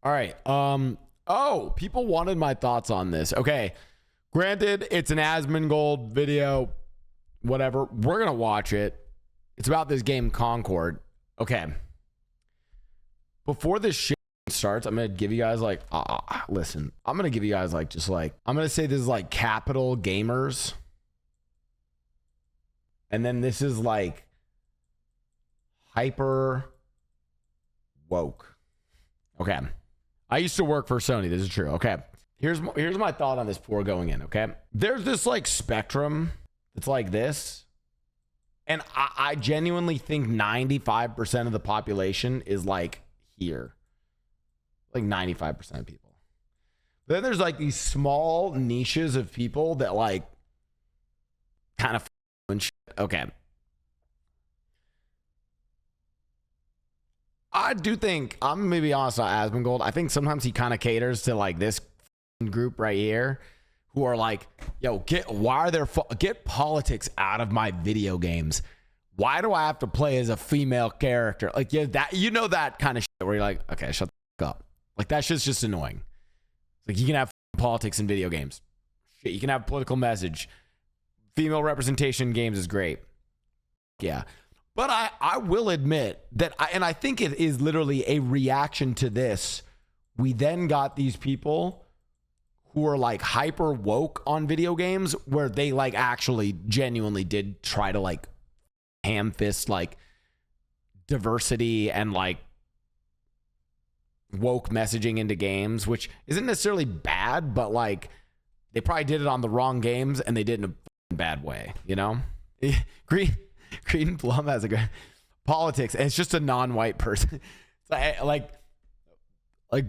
All right. Oh, people wanted my thoughts on this. Okay. Granted, it's an Asmongold video, whatever. We're going to watch it. It's about this game Concord. Okay. Before this shit starts, I'm going to give you guys like, listen, I'm going to give you guys like, just like, I'm going to say this is like capital gamers. And then this is like hyper woke. Okay. I used to work for Sony. This is true. Okay. Here's my thought on this before going in. Okay. There's this like spectrum. It's like this. And I genuinely think 95% of the population is like here. Like 95% of people. But then there's like these small niches of people that like kind of and shit. Okay. I do think, I'm maybe honest on Asmongold. I think sometimes he kind of caters to like this group right here who are like, yo, get politics out of my video games. Why do I have to play as a female character? Like, yeah, that, you know, that kind of shit where you're like, okay, shut the fuck up. Like, that shit's just annoying. Like, you can have politics in video games. Shit, you can have political message. Female representation in games is great. Yeah. But I will admit that, I think it is literally a reaction to this. We then got these people who are like hyper woke on video games where they like actually genuinely did try to like ham fist like diversity and like woke messaging into games, which isn't necessarily bad, but like they probably did it on the wrong games and they did it in a bad way, you know? Green Plum has a good politics, and it's just a non-white person. like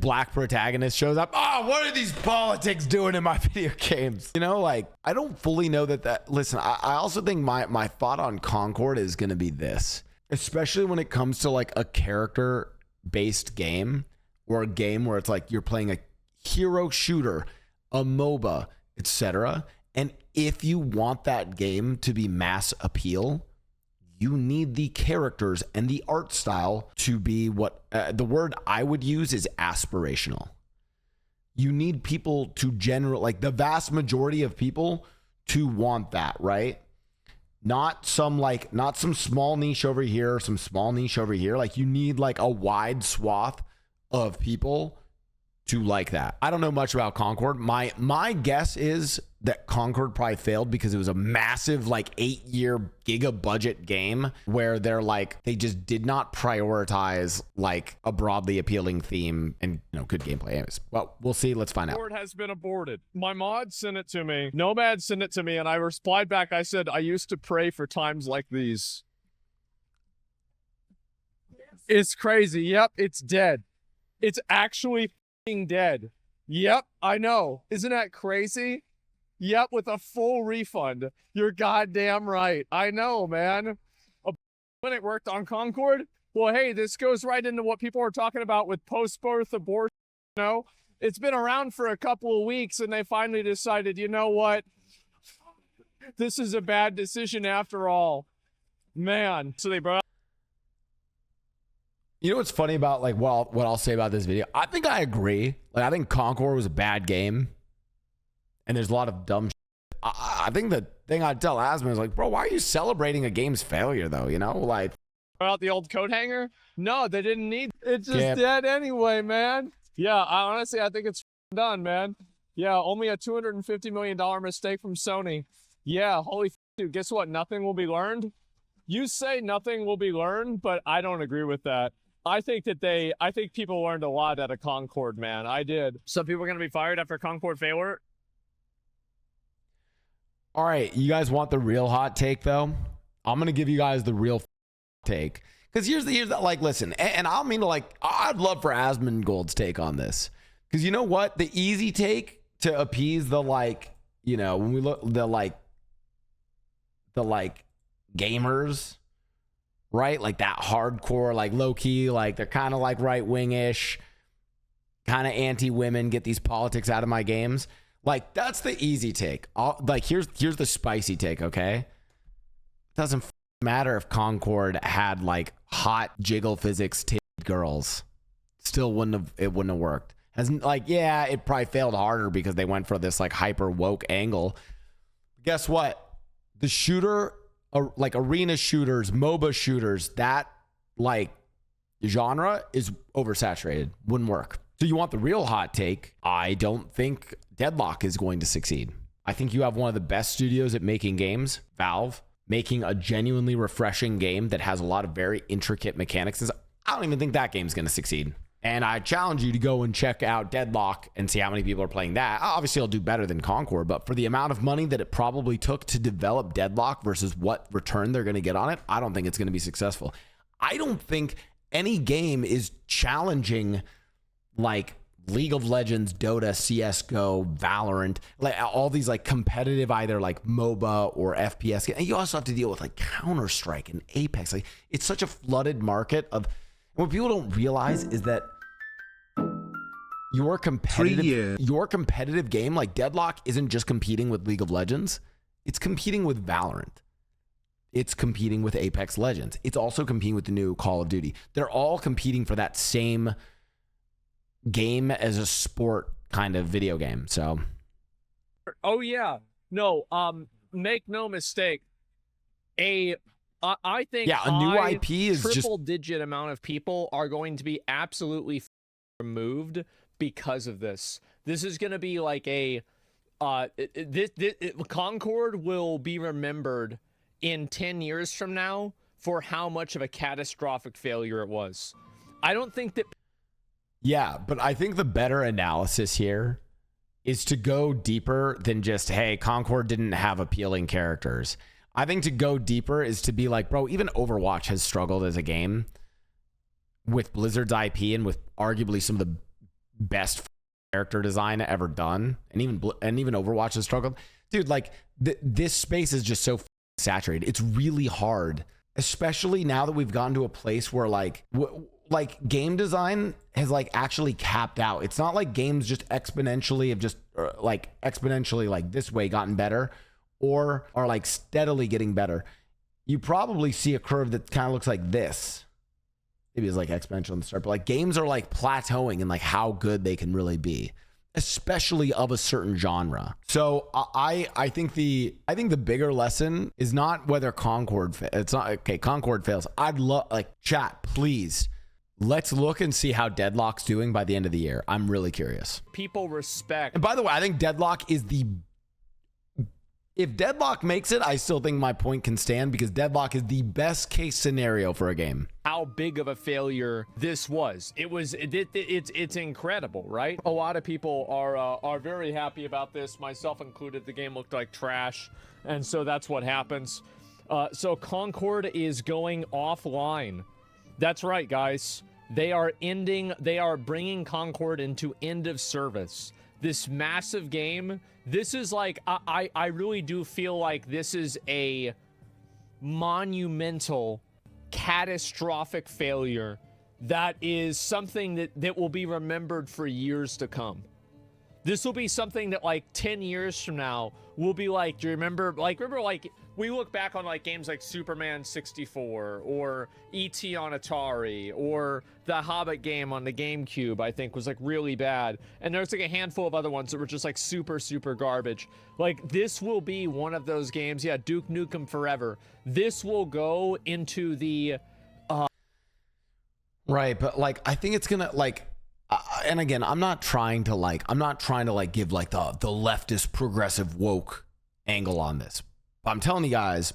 black protagonist shows up. Oh, what are these politics doing in my video games? You know, like I don't fully know that. Listen, I also think my thought on Concord is going to be this, especially when it comes to like a character-based game or a game where it's like you're playing a hero shooter, a MOBA, etc. And if you want that game to be mass appeal, you need the characters and the art style to be what the word I would use is aspirational. You need people to like the vast majority of people to want that, right? Not some small niche over here, some small niche over here. Like you need like a wide swath of people to like that. I don't know much about Concord. My guess is that Concord probably failed because it was a massive like 8-year giga budget game where they just did not prioritize like a broadly appealing theme and good gameplay. Anyways, well, we'll see. Let's find out. Board has been aborted. My mod sent it to me. Nomad sent it to me, and I replied back. I said I used to pray for times like these. It's crazy. Yep, it's dead. It's actually dead. Yep, I know. Isn't that crazy? Yep, with a full refund. You're goddamn right. I know, man. When it worked on Concord, well, hey, this goes right into what people are talking about with post-birth abortion. It's been around for a couple of weeks, and they finally decided, you know what? This is a bad decision after all. Man. So they brought. You know what's funny about like what I'll say about this video? I think I agree. Like I think Concord was a bad game, and there's a lot of dumb shit. I think the thing I'd tell Asman is like, bro, why are you celebrating a game's failure though? Like out the old coat hanger? No, they didn't need. It's just dead anyway, man. Yeah, I think it's done, man. Yeah, only a $250 million mistake from Sony. Yeah, holy dude. Guess what? Nothing will be learned. You say nothing will be learned, but I don't agree with that. I think people learned a lot out of Concord, man. I did. Some people are going to be fired after Concord failure. All right. You guys want the real hot take though? I'm going to give you guys the real take. Cause here's that, like, listen, and I mean, like, I'd love for Asmongold's take on this. Cause you know what? The easy take to appease the, like, when we look the gamers, right? Like that hardcore, like low key, like they're kind of like right wing-ish, kind of anti-women, get these politics out of my games. Like that's the easy take. Like here's the spicy take, okay? Doesn't matter if Concord had like hot jiggle physics girls. still wouldn't have worked. Yeah, it probably failed harder because they went for this like hyper woke angle. Guess what? The shooter, like arena shooters, MOBA shooters, that like genre is oversaturated. Wouldn't work. So you want the real hot take? I don't think Deadlock is going to succeed. I think you have one of the best studios at making games, Valve, making a genuinely refreshing game that has a lot of very intricate mechanics. I don't even think that game's going to succeed. And I challenge you to go and check out Deadlock and see how many people are playing that. Obviously, it'll do better than Concord, but for the amount of money that it probably took to develop Deadlock versus what return they're going to get on it, I don't think it's going to be successful. I don't think any game is challenging like League of Legends, Dota, CSGO, Valorant, like all these like competitive either like MOBA or FPS games. And you also have to deal with like Counter-Strike and Apex. Like it's such a flooded market of what people don't realize is that your competitive game like Deadlock isn't just competing with League of Legends. It's competing with Valorant. It's competing with Apex Legends. It's also competing with the new Call of Duty. They're all competing for that same game as a sport kind of video game. So oh yeah, no, make no mistake, I think a new IP is triple digit amount of people are going to be absolutely removed because of this. This is going to be like a Concord will be remembered in 10 years from now for how much of a catastrophic failure it was. I don't think that. Yeah, but I think the better analysis here is to go deeper than just, hey, Concord didn't have appealing characters. I think to go deeper is to be like, bro, even Overwatch has struggled as a game with Blizzard's IP and with arguably some of the best character design ever done. And even Overwatch has struggled. Dude, like this space is just so saturated. It's really hard, especially now that we've gotten to a place where like game design has like actually capped out. It's not like games just exponentially have just exponentially like this way gotten better or are like steadily getting better. You probably see a curve that kind of looks like this. Maybe it's like exponential in the start, but like games are like plateauing in like how good they can really be, especially of a certain genre. So I think the bigger lesson is not whether Concord Concord fails. I'd love chat, please. Let's look and see how Deadlock's doing by the end of the year. I'm really curious. People respect. And by the way, I think Deadlock is if Deadlock makes it, I still think my point can stand because Deadlock is the best case scenario for a game. How big of a failure this was. It's incredible, right? A lot of people are very happy about this, myself included. The game looked like trash, and so that's what happens. So Concord is going offline. That's right, guys. They are bringing Concord into end of service. This massive game, this is like, I really do feel like this is a monumental, catastrophic failure that is something that will be remembered for years to come. This will be something that like 10 years from now will be like, do you remember like we look back on like games like Superman 64 or E.T. on Atari or the Hobbit game on the GameCube, I think was like really bad. And there's like a handful of other ones that were just like super, super garbage. Like this will be one of those games. Yeah, Duke Nukem Forever. This will go into the... Right, but like, I think it's gonna like... and again, I'm not trying to give like the leftist progressive woke angle on this. But I'm telling you guys,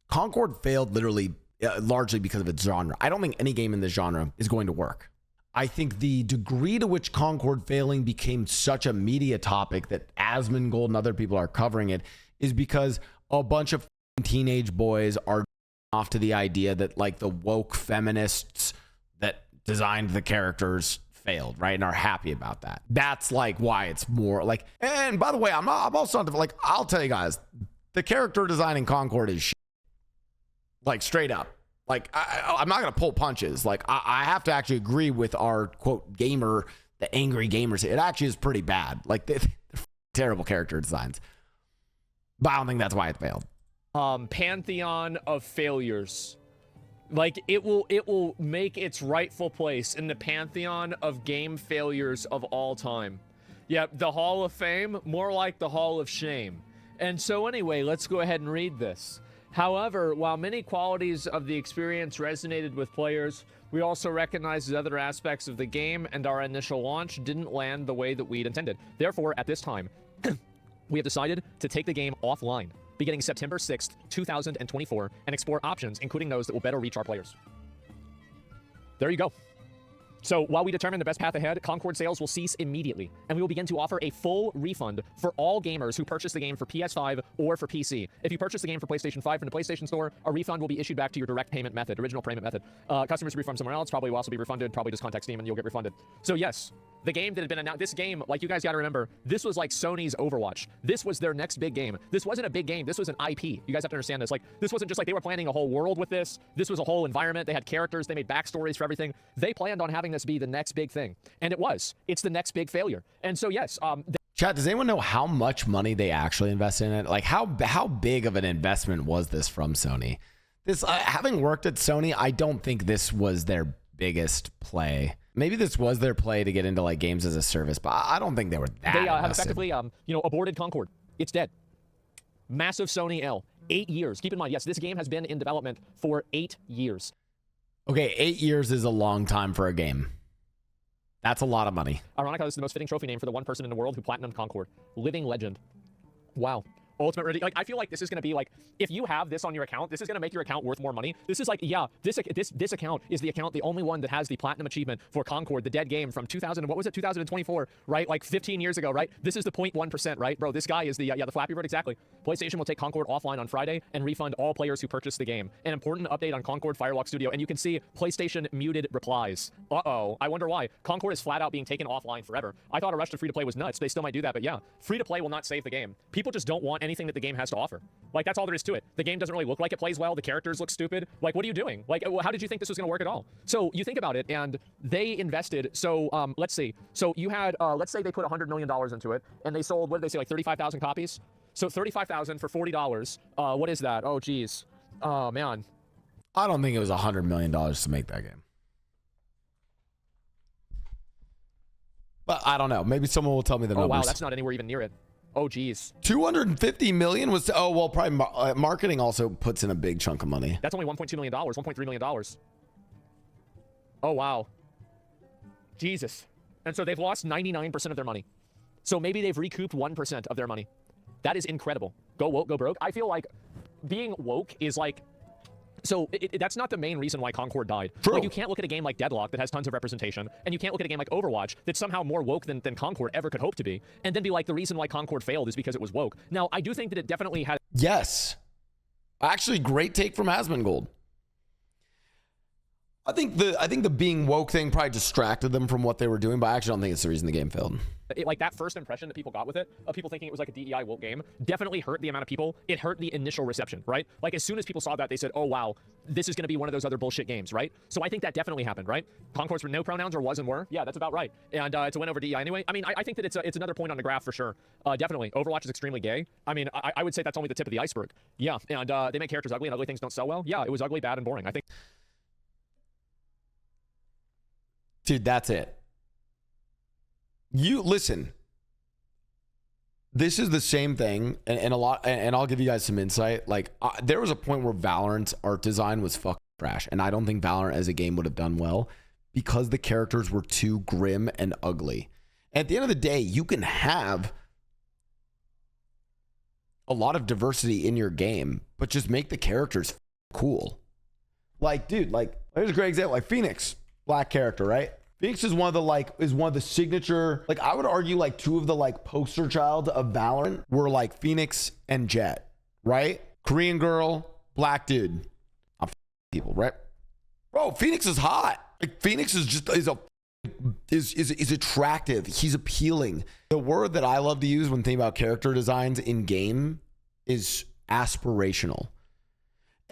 Concord failed literally largely because of its genre. I don't think any game in this genre is going to work. I think the degree to which Concord failing became such a media topic that Asmongold and other people are covering it is because a bunch of teenage boys are off to the idea that like the woke feminists that designed the characters failed, right? And are happy about that. That's like why it's more like, and by the way, I'm also not like, I'll tell you guys, the character design in Concord is shit. Like straight up. Like I'm not going to pull punches. Like I have to actually agree with our quote gamer, the angry gamers. It actually is pretty bad. Like they're terrible character designs, but I don't think that's why it failed. Pantheon of failures. Like, it will make its rightful place in the pantheon of game failures of all time. Yep, the Hall of Fame, more like the Hall of Shame. And so anyway, let's go ahead and read this. However, while many qualities of the experience resonated with players, we also recognize that other aspects of the game and our initial launch didn't land the way that we'd intended. Therefore, at this time, we have decided to take the game offline, beginning September 6th, 2024, and explore options, including those that will better reach our players. There you go. So while we determine the best path ahead, Concord sales will cease immediately, and we will begin to offer a full refund for all gamers who purchase the game for PS5 or for PC. If you purchase the game for PlayStation 5 from the PlayStation Store, a refund will be issued back to your direct payment method, original payment method. Customers refund somewhere else probably will also be refunded, probably just contact Steam and you'll get refunded. So yes, the game that had been announced, this game, like you guys got to remember, this was like Sony's Overwatch. This was their next big game. This wasn't a big game. This was an IP. You guys have to understand this. Like, this wasn't just like they were planning a whole world with this. This was a whole environment. They had characters. They made backstories for everything. They planned on having this be the next big thing. And it was. It's the next big failure. And so, yes. Chat, does anyone know how much money they actually invested in it? Like, how big of an investment was this from Sony? This, having worked at Sony, I don't think this was their biggest play. Maybe this was their play to get into like games as a service, but I don't think they were that. They have effectively, aborted Concord. It's dead. Massive Sony L. 8 years. Keep in mind, yes, this game has been in development for 8 years. Okay, 8 years is a long time for a game. That's a lot of money. Ironically, this is the most fitting trophy name for the one person in the world who platinumed Concord. Living legend. Wow. Ultimate, like, I feel like this is going to be like, if you have this on your account, this is going to make your account worth more money. This is like, yeah, this account is the account, the only one that has the platinum achievement for Concord, the dead game from 2024, right? Like 15 years ago, right? This is the 0.1%, right? Bro, this guy is the Flappy Bird, exactly. PlayStation will take Concord offline on Friday and refund all players who purchase the game. An important update on Concord Firewalk Studio, and you can see PlayStation muted replies. Uh-oh, I wonder why. Concord is flat out being taken offline forever. I thought a rush to free-to-play was nuts. They still might do that, but yeah, free-to-play will not save the game. People just don't want anything that the game has to offer. Like, that's all there is to it. The game doesn't really look like it plays well. The characters look stupid. Like, what are you doing? Like, how did you think this was going to work at all? So you think about it, and they invested. So let's see. So you had, let's say they put $100 million into it, and they sold, what did they say, like 35,000 copies? So 35,000 for $40. What is that? Oh, geez. Oh, man. I don't think it was $100 million to make that game. But I don't know. Maybe someone will tell me the numbers. Oh, wow, that's not anywhere even near it. Oh, geez. 250 million was, oh, well, probably marketing also puts in a big chunk of money. That's only $1.2 million, $1.3 million. Oh, wow. Jesus. And so they've lost 99% of their money. So maybe they've recouped 1% of their money. That is incredible. Go woke, go broke. I feel like being woke is like, so that's not the main reason why Concord died. True. Like, you can't look at a game like Deadlock that has tons of representation, and you can't look at a game like Overwatch that's somehow more woke than Concord ever could hope to be, and then be like, the reason why Concord failed is because it was woke. Now, I do think that it definitely had... Yes. Actually, great take from Asmongold. I think the being woke thing probably distracted them from what they were doing, but I actually don't think it's the reason the game failed. Like, that first impression that people got with it, of people thinking it was like a DEI woke game, definitely hurt the amount of people. It hurt the initial reception, right? Like, as soon as people saw that, they said, oh, wow, this is going to be one of those other bullshit games, right? So I think that definitely happened, right? Concord's were no pronouns or was and were. Yeah, that's about right. And it's a win over DEI anyway. I mean, I think that it's another point on the graph for sure. Definitely. Overwatch is extremely gay. I mean, I would say that's only the tip of the iceberg. Yeah, and they make characters ugly, and ugly things don't sell well. Yeah, it was ugly, bad, and boring. I think... Dude, that's it. You listen. This is the same thing, and I'll give you guys some insight. Like, there was a point where Valorant's art design was fucking trash, and I don't think Valorant as a game would have done well because the characters were too grim and ugly. At the end of the day, you can have a lot of diversity in your game, but just make the characters cool. Like, dude, like, here's a great example. Like Phoenix, black character, right? Phoenix is one of the signature, like, I would argue like two of the like poster child of Valorant were like Phoenix and Jet, right? Korean girl, black dude. I'm people, right? Bro, Phoenix is hot. Like, Phoenix is just is attractive. He's appealing. The word that I love to use when thinking about character designs in game is aspirational.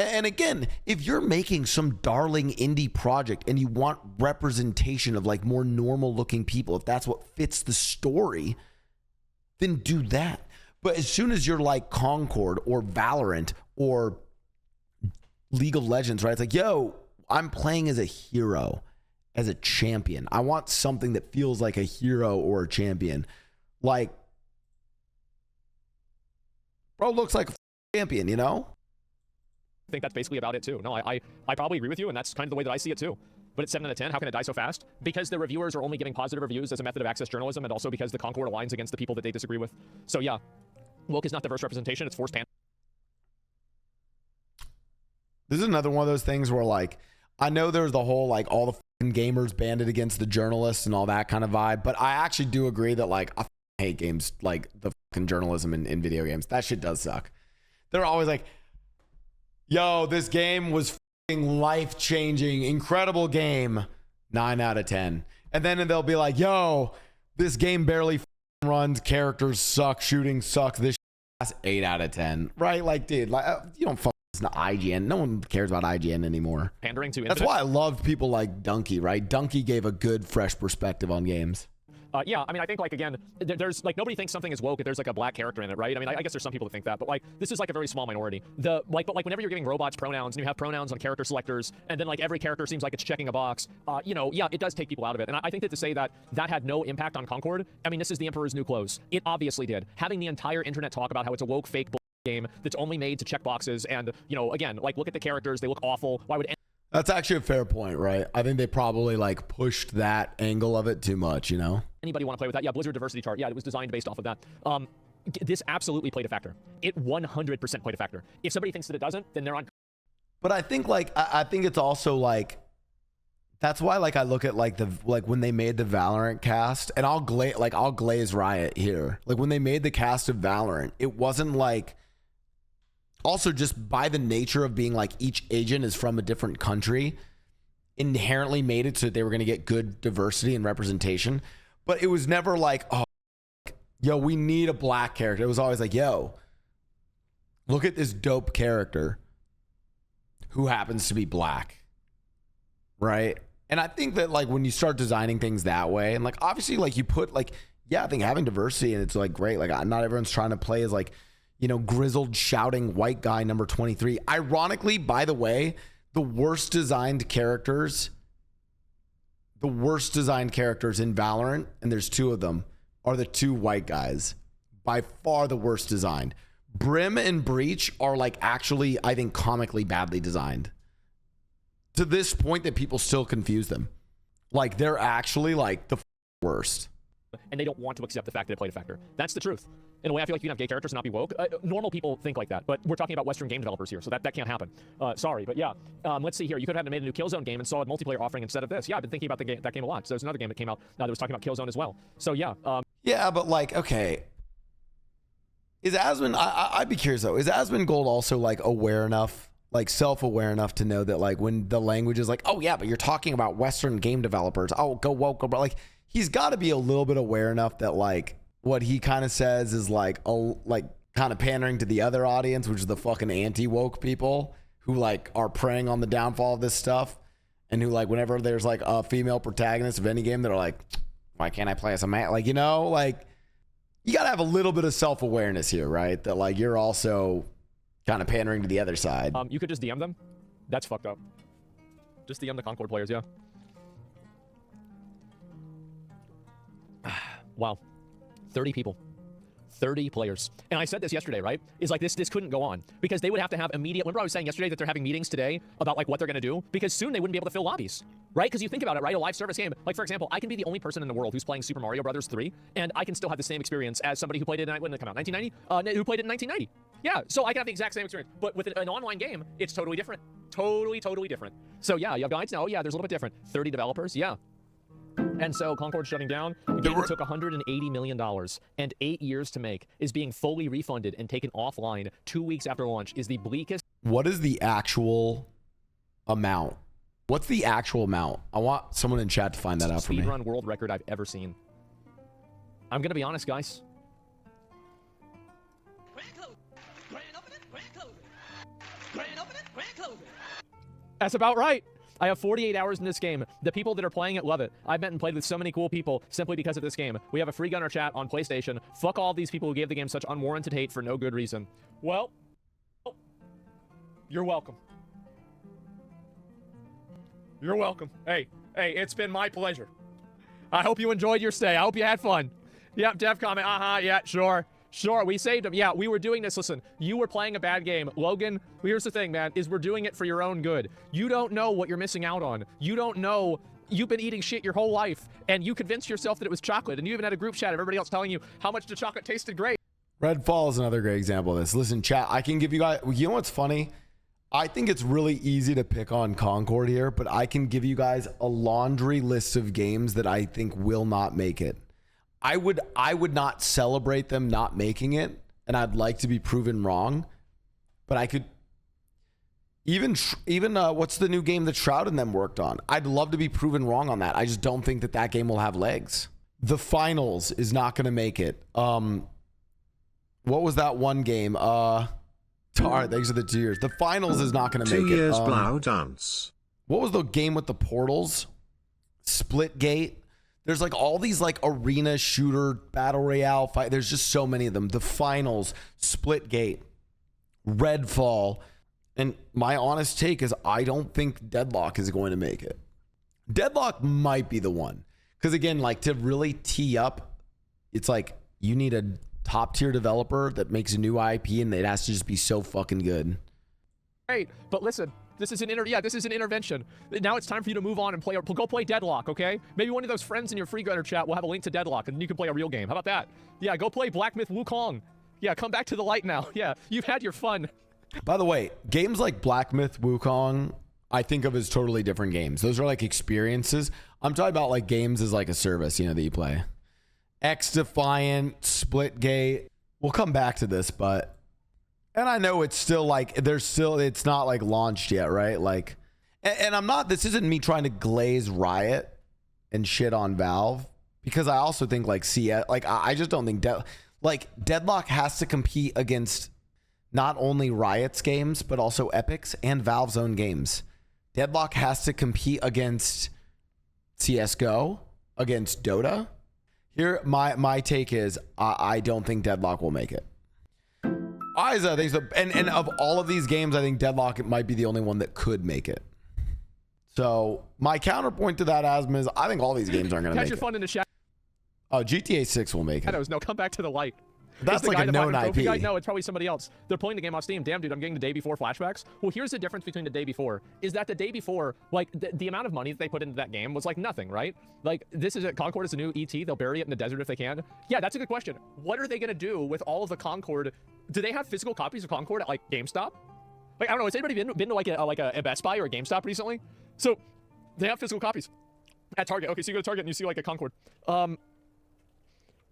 And again, if you're making some darling indie project and you want representation of like more normal looking people, if that's what fits the story, then do that. But as soon as you're like Concord or Valorant or League of Legends, right? It's like, yo, I'm playing as a hero, as a champion. I want something that feels like a hero or a champion. Like, bro looks like a champion, you know? I think that's basically about it too. No, I probably agree with you, and that's kind of the way that I see it too. But it's 7 out of 10. How can it die so fast? Because the reviewers are only giving positive reviews as a method of access journalism, and also because the Concord aligns against the people that they disagree with. So yeah, woke is not diverse representation, it's forced pandering. This is another one of those things where, like, I know there's the whole, like, all the fucking gamers banded against the journalists and all that kind of vibe, but I actually do agree that, like, I hate games, like, the fucking journalism in video games. That shit does suck. They're always like, yo, this game was fucking life-changing, incredible game, 9 out of 10. And then they'll be like, yo, this game barely fucking runs, characters suck, shooting sucks, this shit, 8 out of 10. Right? Like, dude, like, you don't fucking listen to IGN. No one cares about IGN anymore. Pandering to That's why I loved people like Dunkey, right? Dunkey gave a good, fresh perspective on games. Yeah, I mean, I think, like, again, there's, like, nobody thinks something is woke if there's, like, a black character in it, right? I mean, I guess there's some people that think that, but, like, this is, like, a very small minority. But, like, whenever you're giving robots pronouns, and you have pronouns on character selectors, and then, like, every character seems like it's checking a box, you know, yeah, it does take people out of it. And I think that to say that that had no impact on Concord, I mean, this is the Emperor's New Clothes. It obviously did. Having the entire internet talk about how it's a woke, fake game that's only made to check boxes, and, you know, again, like, look at the characters, they look awful. Why would... That's actually a fair point, right? I think they probably, like, pushed that angle of it too much, you know? Anybody want to play with that? Yeah, Blizzard diversity chart. Yeah, it was designed based off of that. This absolutely played a factor. It 100% played a factor. If somebody thinks that it doesn't, then they're on... But I think, like, I think it's also, like, that's why, like, I look at, like, when they made the Valorant cast, and I'll glaze Riot here. Like, when they made the cast of Valorant, it wasn't, like... Also, just by the nature of being, like, each agent is from a different country, inherently made it so that they were going to get good diversity and representation. But it was never like, oh, yo, we need a black character. It was always like, yo, look at this dope character who happens to be black, right? And I think that, like, when you start designing things that way, and, like, obviously, like, you put, like, yeah, I think having diversity, and it's, like, great. Like, not everyone's trying to play as, like, you know, grizzled shouting white guy number 23. Ironically, by the way, the worst designed characters in Valorant, and there's 2 of them, are the 2 white guys. By far the worst designed. Brim and Breach are, like, actually, I think, comically badly designed. To this point that people still confuse them. Like, they're actually, like, the worst. And they don't want to accept the fact that it played a factor. That's the truth. In a way, I feel like you can have gay characters and not be woke. Normal people think like that, but we're talking about Western game developers here, so that can't happen. Sorry, but yeah. Let's see here. You could have made a new Killzone game and saw a multiplayer offering instead of this. Yeah, I've been thinking about that game a lot. So there's another game that came out that was talking about Killzone as well. So yeah. Yeah, but, like, okay. Is Asmon... I'd be curious, though. Is Asmongold also, like, aware enough, like, self-aware enough to know that, like, when the language is like, oh, yeah, but you're talking about Western game developers. Oh, go woke. But, like, he's got to be a little bit aware enough that, like, what he kind of says is, like, kind of pandering to the other audience, which is the fucking anti-woke people who, like, are preying on the downfall of this stuff, and who, like, whenever there's, like, a female protagonist of any game, they're like, why can't I play as a man? Like, you know, like, you got to have a little bit of self-awareness here, right? That, like, you're also kind of pandering to the other side. You could just DM them. That's fucked up. Just DM the Concord players, yeah. Wow. 30 people. 30 players. And I said this yesterday, right? Is like this couldn't go on because they would have to have immediate... Remember I was saying yesterday that they're having meetings today about, like, what they're going to do? Because soon they wouldn't be able to fill lobbies, right? Because you think about it, right? A live service game. Like, for example, I can be the only person in the world who's playing Super Mario Brothers 3, and I can still have the same experience as somebody who played it when did it come out? 1990? Who played it in 1990. Yeah, so I can have the exact same experience. But with an online game, it's totally different. Totally different. So yeah, you have guys now. Yeah, there's a little bit different. 30 developers. Yeah. And so Concord shutting down. The game that took $180 million and 8 years to make is being fully refunded and taken offline 2 weeks after launch is the bleakest. What is the actual amount? What's the actual amount? I want someone in chat to find that out for me. Speedrun world record I've ever seen. I'm going to be honest, guys. That's about right. I have 48 hours in this game. The people that are playing it love it. I've met and played with so many cool people simply because of this game. We have a free gunner chat on PlayStation. Fuck all these people who gave the game such unwarranted hate for no good reason. Well, you're welcome. You're welcome. Hey, it's been my pleasure. I hope you enjoyed your stay. I hope you had fun. Yep, Dev comment. Yeah, sure. Sure, we saved him. Yeah, we were doing this. Listen, you were playing a bad game. Logan, here's the thing, man, is we're doing it for your own good. You don't know what you're missing out on. You don't know. You've been eating shit your whole life, and you convinced yourself that it was chocolate, and you even had a group chat of everybody else telling you how much the chocolate tasted great. Redfall is another great example of this. Listen, chat, I can give you guys, you know what's funny? I think it's really easy to pick on Concord here, but I can give you guys a laundry list of games that I think will not make it. I would not celebrate them not making it, and I'd like to be proven wrong, but I could even what's the new game that Shroud and them worked on? I'd love to be proven wrong on that. I just don't think that game will have legs. The Finals is not going to make it. What was that one game? Tar, thanks for the 2 years. The Finals is not going to make it. 2 years Blau dance. What was the game with the portals? Splitgate. There's like all these like arena shooter battle royale fight. There's just so many of them. The Finals, Splitgate, Redfall. And my honest take is I don't think Deadlock is going to make it. Deadlock might be the one. Because again, like to really tee up, it's like you need a top tier developer that makes a new IP and it has to just be so fucking good. Great, but listen, this is an intervention. Now it's time for you to move on and go play Deadlock, okay? Maybe one of those friends in your free gunner chat will have a link to Deadlock and then you can play a real game. How about that? Yeah, go play Black Myth Wukong. Yeah, come back to the light now. Yeah, you've had your fun. By the way, games like Black Myth Wukong, I think of as totally different games. Those are like experiences. I'm talking about like games as like a service, that you play. X Defiant, Splitgate. We'll come back to this, but and I know it's still like it's not like launched yet, right? Like, and I'm not. This isn't me trying to glaze Riot and shit on Valve because I also think like CS, like I just don't think Deadlock has to compete against not only Riot's games but also Epic's and Valve's own games. Deadlock has to compete against CS:GO, against Dota. Here, my take is I don't think Deadlock will make it. Isa thinks so, and of all of these games, I think Deadlock might be the only one that could make it. So my counterpoint to that, Asm, is I think all these games aren't going to make it. Catch your fun in the shadows. Oh, GTA 6 will make it. No, come back to the light. That's like a known IP. No, it's probably somebody else. They're pulling the game off Steam. Damn, dude, I'm getting the day before flashbacks. Well, here's the difference between the day before. Is that the day before, like, the amount of money that they put into that game was like nothing, right? Like, Concord is a new ET. They'll bury it in the desert if they can. Yeah, that's a good question. What are they going to do with all of the Concord? Do they have physical copies of Concord at, like, GameStop? Like, I don't know. Has anybody been to like a Best Buy or a GameStop recently? So, they have physical copies at Target. Okay, so you go to Target and you see, like, a Concord.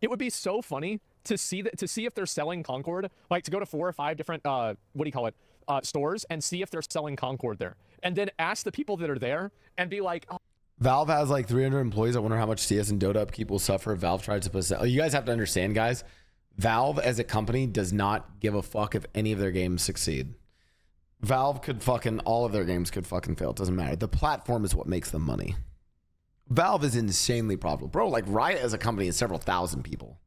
It would be so funny to see if they're selling Concord, like to go to 4 or 5 different stores and see if they're selling Concord there, and then ask the people that are there and be like, oh. Valve has like 300 employees. I wonder how much CS and Dota upkeep will suffer if Valve tries to put. You guys have to understand, guys. Valve as a company does not give a fuck if any of their games succeed. Valve could all of their games could fucking fail. It doesn't matter. The platform is what makes them money. Valve is insanely profitable, bro. Like Riot as a company is several thousand people.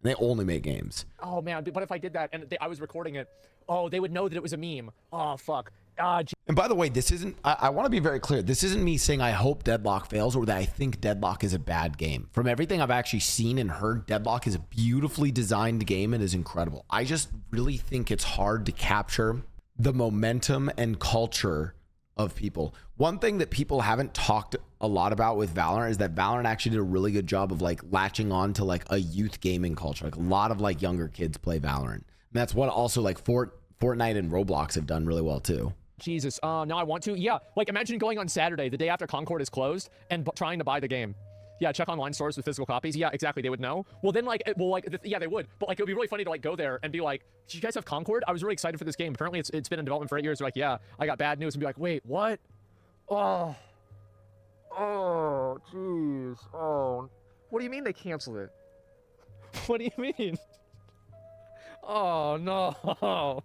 And they only make games. Oh man, but if I did that and I was recording it, oh, they would know that it was a meme. Oh fuck. And by the way, this isn't. I want to be very clear. This isn't me saying I hope Deadlock fails or that I think Deadlock is a bad game. From everything I've actually seen and heard, Deadlock is a beautifully designed game and is incredible. I just really think it's hard to capture the momentum and culture of people. One thing that people haven't talked a lot about with Valorant is that Valorant actually did a really good job of like latching on to like a youth gaming culture. Like a lot of like younger kids play Valorant. And that's what also like Fortnite and Roblox have done really well too. Jesus, now I want to. Yeah, like imagine going on Saturday, the day after Concord is closed, and trying to buy the game. Yeah, check online stores with physical copies. Yeah, exactly. They would know. Well, then yeah, they would. But like, it would be really funny to like go there and be like, "Do you guys have Concord? I was really excited for this game. Apparently, it's been in development for 8 years." They're like, "Yeah, I got bad news," and be like, "Wait, what? Oh, jeez. Oh, what do you mean they canceled it? What do you mean? Oh no."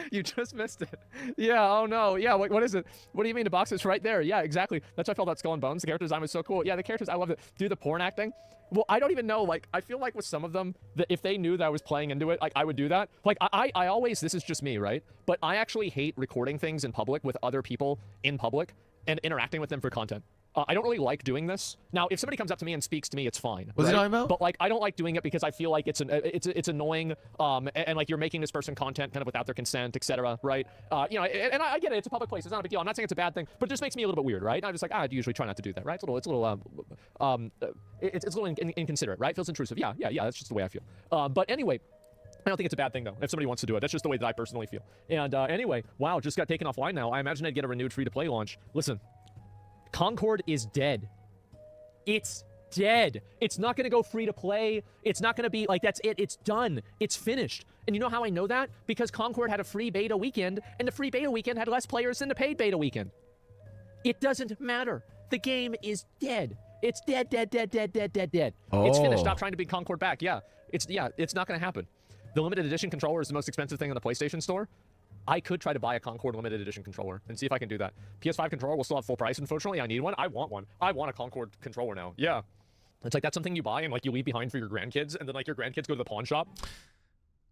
You just missed it. Yeah, oh no. Yeah, what is it? What do you mean? The box is right there. Yeah, exactly. That's why I felt that Skull and Bones. The character design was so cool. Yeah, the characters, I loved it. Do the porn acting. Well, I don't even know. Like, I feel like with some of them, that if they knew that I was playing into it, like, I would do that. Like, I always, this is just me, right? But I actually hate recording things in public with other people in public. and interacting with them for content. I don't really like doing this. Now, if somebody comes up to me and speaks to me, it's fine. What's he talking about? But like, I don't like doing it because I feel like it's annoying. And like you're making this person content kind of without their consent, etc. Right? You know, and I get it. It's a public place. It's not a big deal. I'm not saying it's a bad thing, but it just makes me a little bit weird, right? I'm just like, I usually try not to do that, right? It's a little inconsiderate, right? Feels intrusive. Yeah. That's just the way I feel. But anyway. I don't think it's a bad thing, though, if somebody wants to do it. That's just the way that I personally feel. And anyway, wow, just got taken offline now. I imagine I'd get a renewed free-to-play launch. Listen, Concord is dead. It's dead. It's not going to go free-to-play. It's not going to be like, that's it. It's done. It's finished. And you know how I know that? Because Concord had a free beta weekend, and the free beta weekend had less players than the paid beta weekend. It doesn't matter. The game is dead. It's dead. Oh. It's finished. Stop trying to bring Concord back. It's not going to happen. The limited edition controller is the most expensive thing in the PlayStation Store. I could try to buy a Concord limited edition controller and see if I can do that. PS5 controller will still have full price, unfortunately. I need one. I want one. I want a Concord controller now. Yeah. It's like that's something you buy and like you leave behind for your grandkids, and then like your grandkids go to the pawn shop.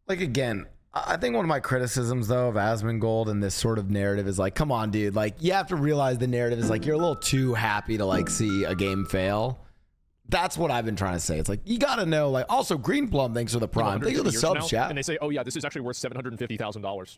Like, again, I think one of my criticisms, though, of Asmongold and this sort of narrative is like, come on, dude. Like, you have to realize the narrative is like you're a little too happy to like see a game fail. That's what I've been trying to say. It's like, you got to know, like, also Green Plum, thanks for the prime. Thanks for the sub chat. And they say, oh yeah, this is actually worth $750,000.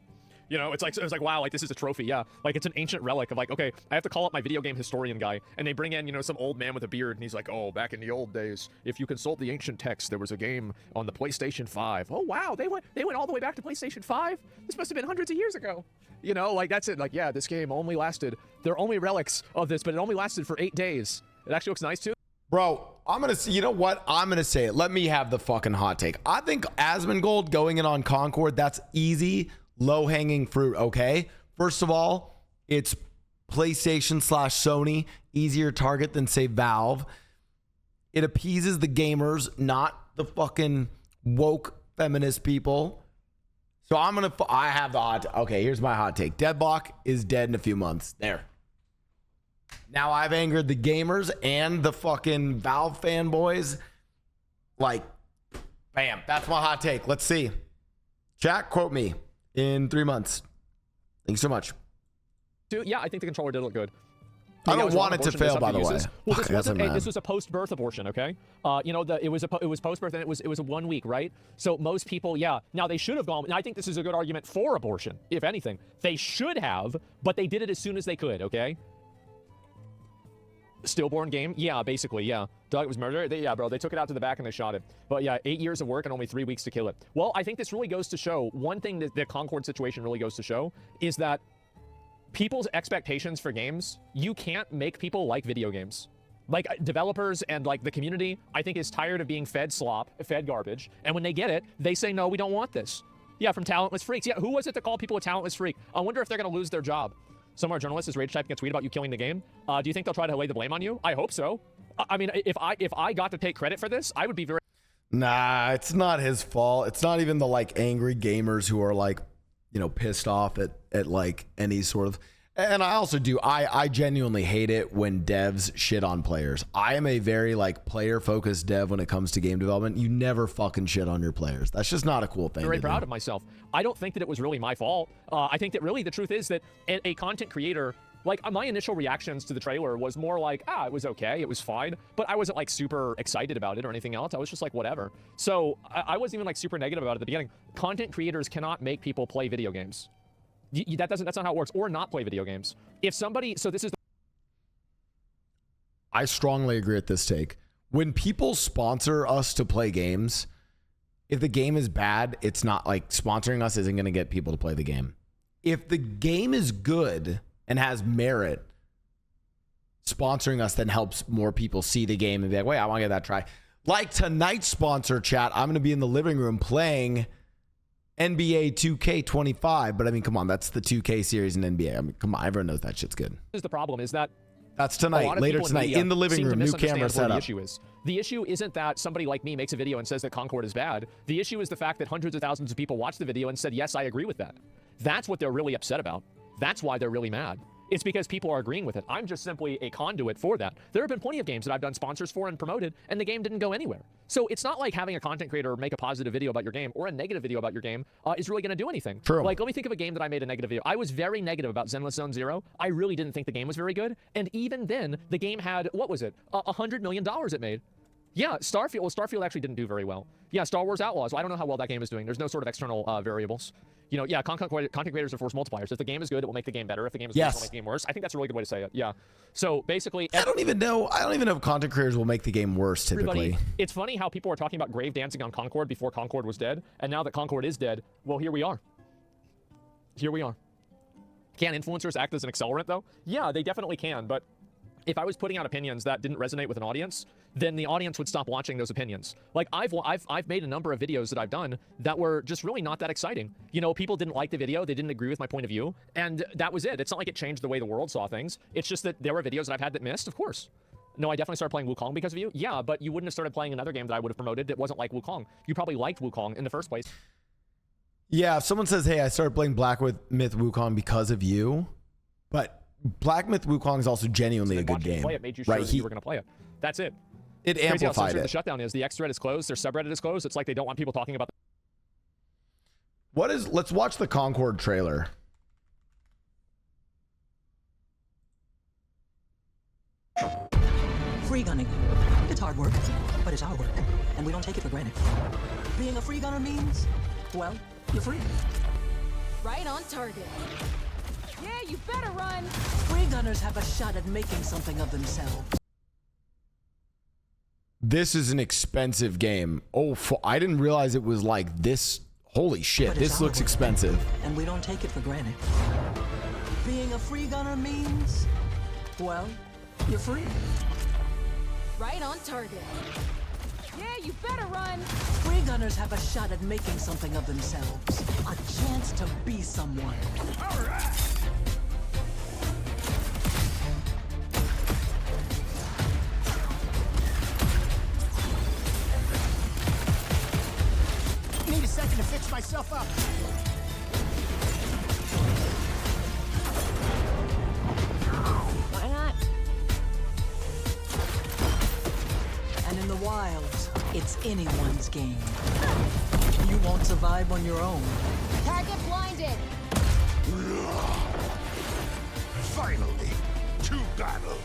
You know, it's like wow, like this is a trophy. Yeah, like it's an ancient relic of like, okay, I have to call up my video game historian guy, and they bring in, you know, some old man with a beard, and he's like, oh, back in the old days, if you consult the ancient text, there was a game on the PlayStation 5. Oh wow, they went all the way back to PlayStation 5. This must have been hundreds of years ago. You know, like that's it. Like, yeah, this game only lasted. There are only relics of this, but it only lasted for 8 days. It actually looks nice too. Bro, I'm going to see, you know what? I'm going to say it. Let me have the fucking hot take. I think Asmongold going in on Concord, that's easy, low-hanging fruit, okay? First of all, it's PlayStation/Sony, easier target than, say, Valve. It appeases the gamers, not the fucking woke feminist people. So I have the hot, okay, here's my hot take. Deadlock is dead in a few months. There. Now I've angered the gamers and the fucking Valve fanboys. Like, bam, that's my hot take. Let's see. Chat, quote me in 3 months. Thanks so much. Dude, yeah, I think the controller did look good. I don't want it to fail, by the way. Well, this was a post-birth abortion, okay? You know, it was post-birth, and it was a 1 week, right? So most people, yeah. Now they should have gone. And I think this is a good argument for abortion, if anything. They should have, but they did it as soon as they could, okay? Stillborn game? Yeah, basically, yeah. Doug was murdered? Yeah, bro, they took it out to the back and they shot it. But yeah, 8 years of work and only 3 weeks to kill it. Well, I think this really goes to show, one thing that the Concord situation really goes to show is that people's expectations for games, you can't make people like video games. Like, developers and like the community, I think, is tired of being fed slop, fed garbage. And when they get it, they say, no, we don't want this. Yeah, from talentless freaks. Yeah, who was it to call people a talentless freak? I wonder if they're going to lose their job. Some of our journalists is rage typing a tweet about you killing the game. Do you think they'll try to lay the blame on you? I hope so. I mean, if I got to take credit for this, I would be very... Nah, it's not his fault. It's not even the like angry gamers who are like, you know, pissed off at like any sort of... And I also do, I genuinely hate it when devs shit on players. I am a very like player focused dev when it comes to game development. You never fucking shit on your players. That's just not a cool thing. Very proud of myself. I don't think that it was really my fault. I think that really the truth is that a content creator, like my initial reactions to the trailer was more like, it was okay, it was fine, but I wasn't like super excited about it or anything else. I was just like, whatever. So I wasn't even like super negative about it at the beginning. Content creators cannot make people play video games. That's not how it works, or not play video games. If somebody, so this is... I strongly agree with this take. When people sponsor us to play games, if the game is bad, it's not like sponsoring us isn't going to get people to play the game. If the game is good and has merit, sponsoring us then helps more people see the game and be like, wait, I want to get that try. Like tonight's sponsor chat, I'm going to be in the living room playing NBA 2K25, but I mean, come on, that's the 2K series in NBA. I mean, come on, everyone knows that shit's good. This is the problem, is that that's tonight, later tonight, in the living room, new camera setup. The issue isn't that somebody like me makes a video and says that Concord is bad. The issue is the fact that hundreds of thousands of people watched the video and said, yes, I agree with that. That's what they're really upset about. That's why they're really mad. It's because people are agreeing with it. I'm just simply a conduit for that. There have been plenty of games that I've done sponsors for and promoted, and the game didn't go anywhere. So it's not like having a content creator make a positive video about your game or a negative video about your game is really going to do anything. True. Like, let me think of a game that I made a negative video. I was very negative about Zenless Zone Zero. I really didn't think the game was very good. And even then, the game had, what was it? $100 million it made. Yeah, Starfield. Well, Starfield actually didn't do very well. Yeah, Star Wars Outlaws. Well, I don't know how well that game is doing. There's no sort of external variables. You know, yeah, content creators are force multipliers. If the game is good, it will make the game better. If the game is worse, it will make the game worse. I think that's a really good way to say it. Yeah. So basically, I don't even know if content creators will make the game worse typically. It's funny how people were talking about grave dancing on Concord before Concord was dead, and now that Concord is dead, well, here we are. Here we are. Can influencers act as an accelerant, though? Yeah, they definitely can, but if I was putting out opinions that didn't resonate with an audience, then the audience would stop watching those opinions. Like, I've made a number of videos that I've done that were just really not that exciting. You know, people didn't like the video, they didn't agree with my point of view, and that was it. It's not like it changed the way the world saw things. It's just that there were videos that I've had that missed, of course. No, I definitely started playing Wukong because of you. Yeah, but you wouldn't have started playing another game that I would have promoted that wasn't like Wukong. You probably liked Wukong in the first place. Yeah, if someone says, hey, I started playing Black Myth Wukong because of you, but Black Myth Wukong is also genuinely a good game. Play it made you sure that you were going to play it. That's it. It amplified it. The shutdown is the X thread is closed, their subreddit is closed. It's like they don't want people talking about. Let's watch the Concord trailer. Free gunning. It's hard work, but it's our work, and we don't take it for granted. Being a free gunner means, well, you're free. Right on target. Yeah, you better run. Free gunners have a shot at making something of themselves. This is an expensive game. Oh, I didn't realize it was like this. Holy shit, this looks expensive. And we don't take it for granted. Being a free gunner means, well, you're free. Right on target. Yeah, you better run. Free gunners have a shot at making something of themselves. A chance to be someone. All right. Need a second to fix myself up. Why not? And in the wilds, it's anyone's game. You won't survive on your own. Target blinded. Finally, to battle.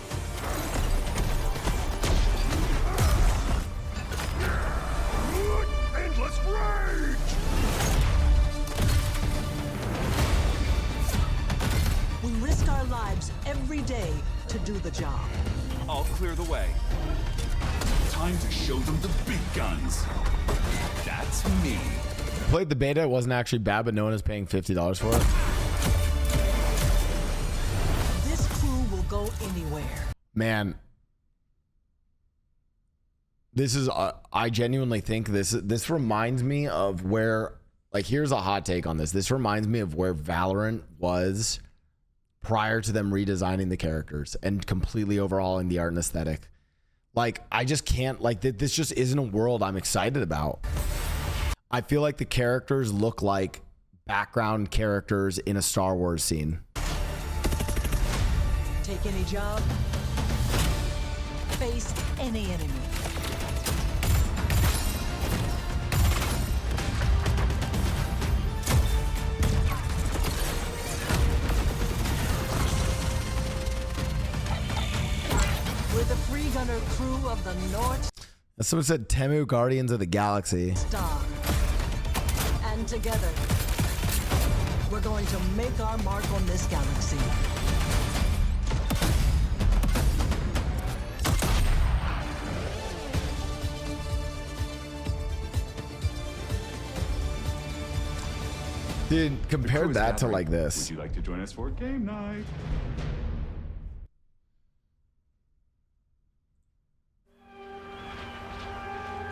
Endless rage! We risk our lives every day to do the job. I'll clear the way. Time to show them the big guns. That's me. Played the beta. It wasn't actually bad, but no one is paying $50 for it. This crew will go anywhere. Man, this is I genuinely think this reminds me of where, like, here's a hot take on this. This reminds me of where Valorant was prior to them redesigning the characters and completely overhauling the art and aesthetic. Like, I just can't, like, this just isn't a world I'm excited about. I feel like the characters look like background characters in a Star Wars scene. Take any job. Face any enemy. We're the free gunner crew of the North Someone said Temu Guardians of the Galaxy. Star. And together, we're going to make our mark on this galaxy. Dude, compare that to like this. Would you like to join us for game night?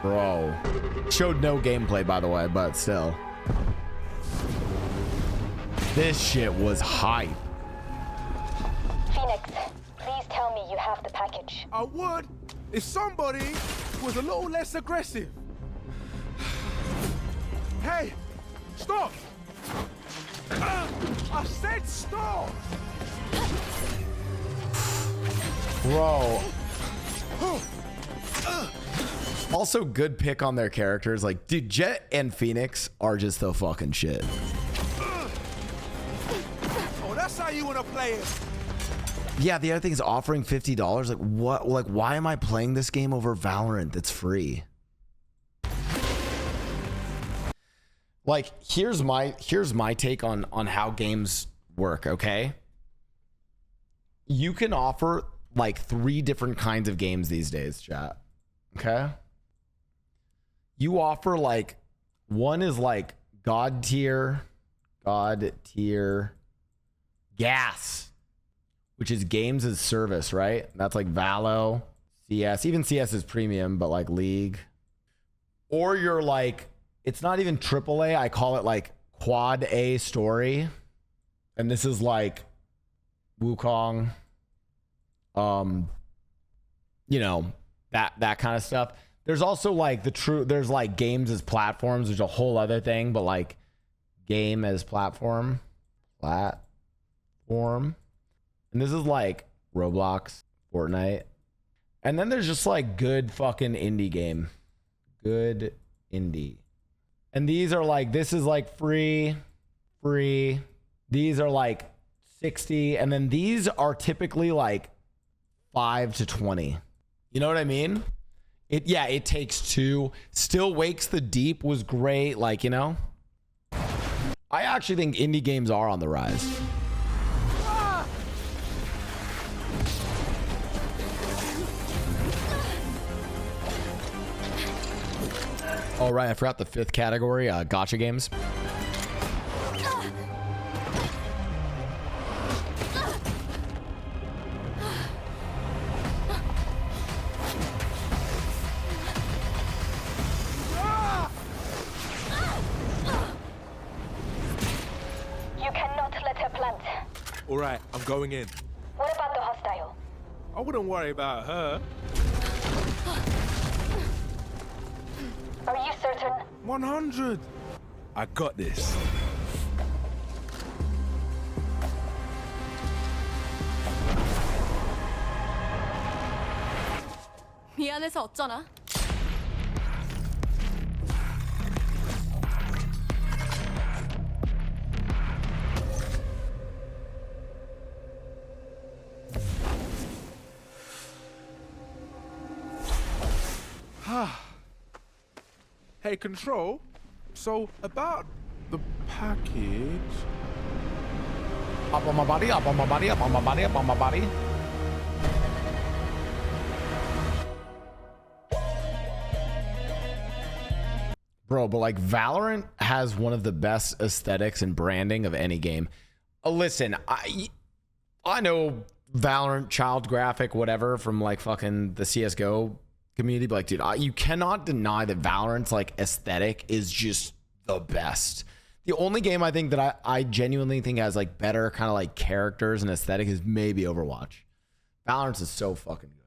Bro. Showed no gameplay, by the way, but still. This shit was hype. Phoenix, please tell me you have the package. I would if somebody was a little less aggressive. Hey, stop! I said stop! Bro. Also, good pick on their characters. Like, dude, Jet and Phoenix are just the fucking shit. Oh, that's how you want to play it. Yeah, the other thing is offering $50. Like, what? Like, why am I playing this game over Valorant that's free? Like, here's my take on how games work, okay? You can offer like 3 different kinds of games these days, chat. Okay? You offer like, one is like god tier gas, which is games as service, right? That's like Valo, CS, even CS is premium, but like League. Or you're like, it's not even AAA, I call it like quad A story. And this is like Wukong, you know, that kind of stuff. There's also like there's like games as platforms, which is a whole other thing, but like game as platform. And this is like Roblox, Fortnite. And then there's just like good fucking indie game. Good indie. And these are like, this is like free. These are like 60. And then these are typically like 5 to 20. You know what I mean? It takes 2. Still Wakes the Deep was great. Like, you know, I actually think indie games are on the rise. All right, I forgot the 5th category, gacha games. You cannot let her plant. All right, I'm going in. What about the hostile? I wouldn't worry about her. Are you certain? 100. I got this. 미안해서 어쩌나? Hey, Control. So, about the package... Up on my body, up on my body, up on my body, up on my body. Bro, but like Valorant has one of the best aesthetics and branding of any game. Listen, I know Valorant, child graphic, whatever, from like fucking the CSGO community, but like, dude, you cannot deny that Valorant's like aesthetic is just the best. The only game I think that I genuinely think has like better kind of like characters and aesthetic is maybe Overwatch. Valorant is so fucking good.